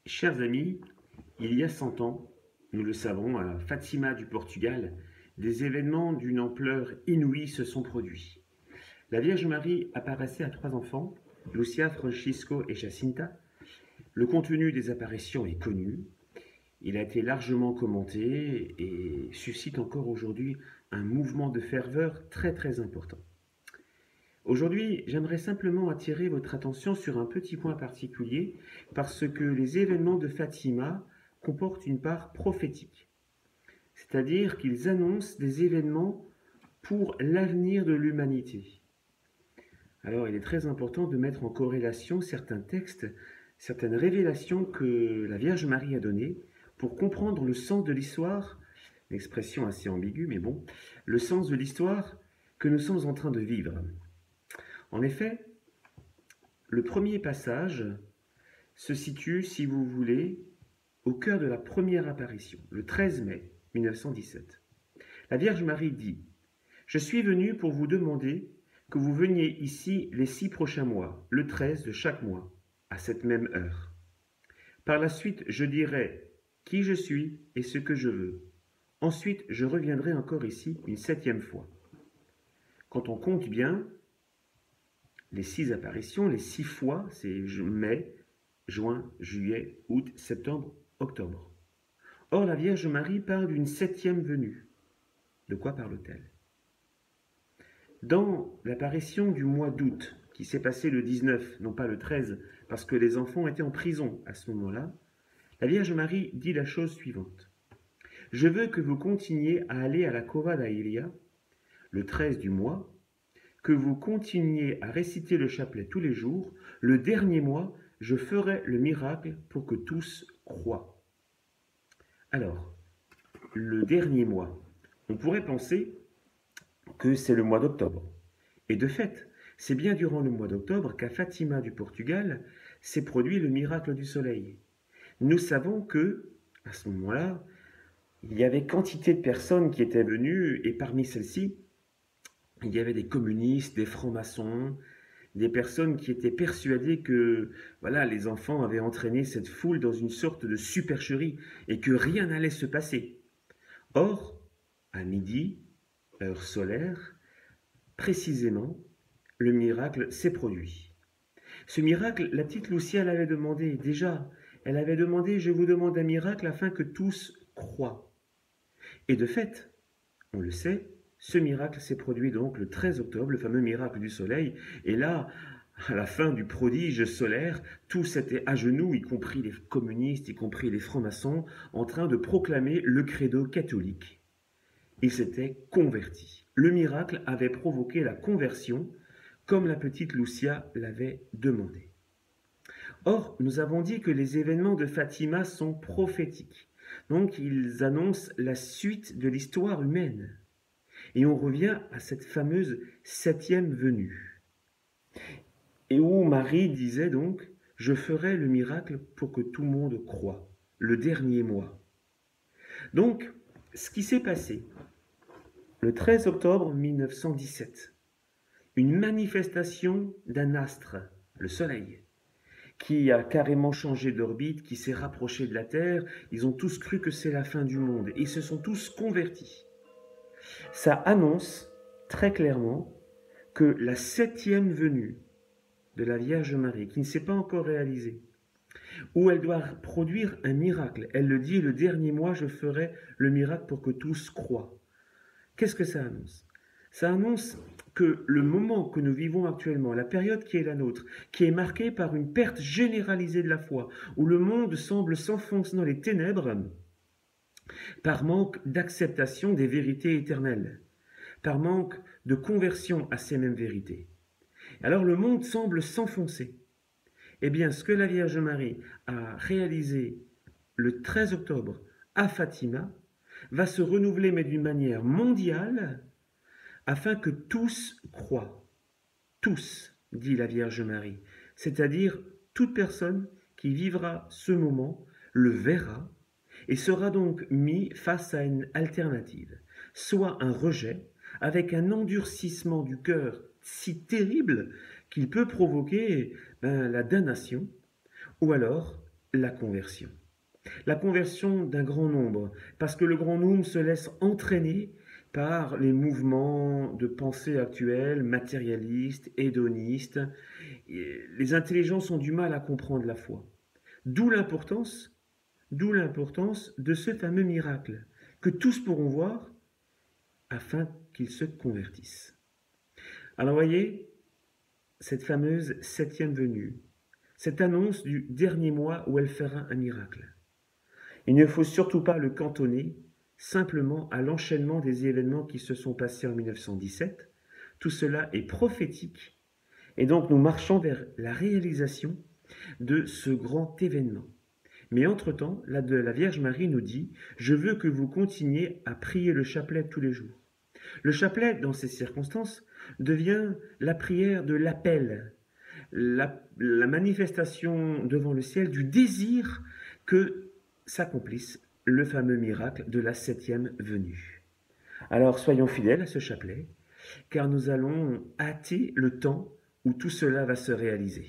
Chers amis, il y a 100 ans, nous le savons, à Fatima du Portugal, des événements d'une ampleur inouïe se sont produits. La Vierge Marie apparaissait à 3 enfants, Lucia, Francisco et Jacinta. Le contenu des apparitions est connu. Il a été largement commenté et suscite encore aujourd'hui un mouvement de ferveur très important. Aujourd'hui, j'aimerais simplement attirer votre attention sur un petit point particulier parce que les événements de Fatima comportent une part prophétique, c'est-à-dire qu'ils annoncent des événements pour l'avenir de l'humanité. Alors il est très important de mettre en corrélation certains textes, certaines révélations que la Vierge Marie a données pour comprendre le sens de l'histoire, l'expression assez ambiguë mais bon, le sens de l'histoire que nous sommes en train de vivre. En effet, le premier passage se situe, si vous voulez, au cœur de la première apparition, le 13 mai 1917. La Vierge Marie dit « Je suis venue pour vous demander que vous veniez ici les 6 prochains mois, le 13 de chaque mois, à cette même heure. Par la suite, je dirai qui je suis et ce que je veux. Ensuite, je reviendrai encore ici une 7e fois. » Quand on compte bien, les 6 apparitions, les 6 fois, c'est mai, juin, juillet, août, septembre, octobre. Or, la Vierge Marie parle d'une 7e venue. De quoi parle-t-elle? Dans l'apparition du mois d'août, qui s'est passé le 19, non pas le 13, parce que les enfants étaient en prison à ce moment-là, la Vierge Marie dit la chose suivante. « Je veux que vous continuiez à aller à la Cova da Iria, le 13 du mois, que vous continuiez à réciter le chapelet tous les jours, le dernier mois, je ferai le miracle pour que tous croient. » Alors, le dernier mois, on pourrait penser que c'est le mois d'octobre. Et de fait, c'est bien durant le mois d'octobre qu'à Fatima du Portugal s'est produit le miracle du soleil. Nous savons que, à ce moment-là, il y avait quantité de personnes qui étaient venues, et parmi celles-ci, il y avait des communistes, des francs-maçons, des personnes qui étaient persuadées que voilà, les enfants avaient entraîné cette foule dans une sorte de supercherie et que rien n'allait se passer. Or, à midi, heure solaire, précisément, le miracle s'est produit. Ce miracle, la petite Lucia l'avait demandé déjà. Elle avait demandé « Je vous demande un miracle afin que tous croient ». Et de fait, on le sait, ce miracle s'est produit donc le 13 octobre, le fameux miracle du soleil. Et là, à la fin du prodige solaire, tous étaient à genoux, y compris les communistes, y compris les francs-maçons, en train de proclamer le credo catholique. Ils s'étaient convertis. Le miracle avait provoqué la conversion, comme la petite Lucia l'avait demandé. Or, nous avons dit que les événements de Fatima sont prophétiques. Donc, ils annoncent la suite de l'histoire humaine. Et on revient à cette fameuse 7e venue. Et où Marie disait donc « Je ferai le miracle pour que tout le monde croie, le dernier mois ». Donc, ce qui s'est passé le 13 octobre 1917, une manifestation d'un astre, le Soleil, qui a carrément changé d'orbite, qui s'est rapproché de la Terre. Ils ont tous cru que c'est la fin du monde et ils se sont tous convertis. Ça annonce très clairement que la 7e venue de la Vierge Marie, qui ne s'est pas encore réalisée, où elle doit produire un miracle. Elle le dit, le dernier mois, je ferai le miracle pour que tous croient. Qu'est-ce que ça annonce? Ça annonce que le moment que nous vivons actuellement, la période qui est la nôtre, qui est marquée par une perte généralisée de la foi, où le monde semble s'enfoncer dans les ténèbres, par manque d'acceptation des vérités éternelles, par manque de conversion à ces mêmes vérités. Alors le monde semble s'enfoncer. Eh bien, ce que la Vierge Marie a réalisé le 13 octobre à Fatima va se renouveler, mais d'une manière mondiale, afin que tous croient. Tous, dit la Vierge Marie, c'est-à-dire toute personne qui vivra ce moment le verra et sera donc mis face à une alternative, soit un rejet, avec un endurcissement du cœur si terrible qu'il peut provoquer la damnation, ou alors la conversion. La conversion d'un grand nombre, parce que le grand nombre se laisse entraîner par les mouvements de pensée actuels, matérialistes, hédonistes. Les intelligences ont du mal à comprendre la foi. D'où l'importance de ce fameux miracle que tous pourront voir afin qu'ils se convertissent. Alors voyez, cette fameuse 7e venue, cette annonce du dernier mois où elle fera un miracle. Il ne faut surtout pas le cantonner simplement à l'enchaînement des événements qui se sont passés en 1917. Tout cela est prophétique et donc nous marchons vers la réalisation de ce grand événement. Mais entre-temps, la Vierge Marie nous dit « Je veux que vous continuiez à prier le chapelet tous les jours ». Le chapelet, dans ces circonstances, devient la prière de l'appel, la manifestation devant le ciel du désir que s'accomplisse le fameux miracle de la 7e venue. Alors soyons fidèles à ce chapelet, car nous allons hâter le temps où tout cela va se réaliser.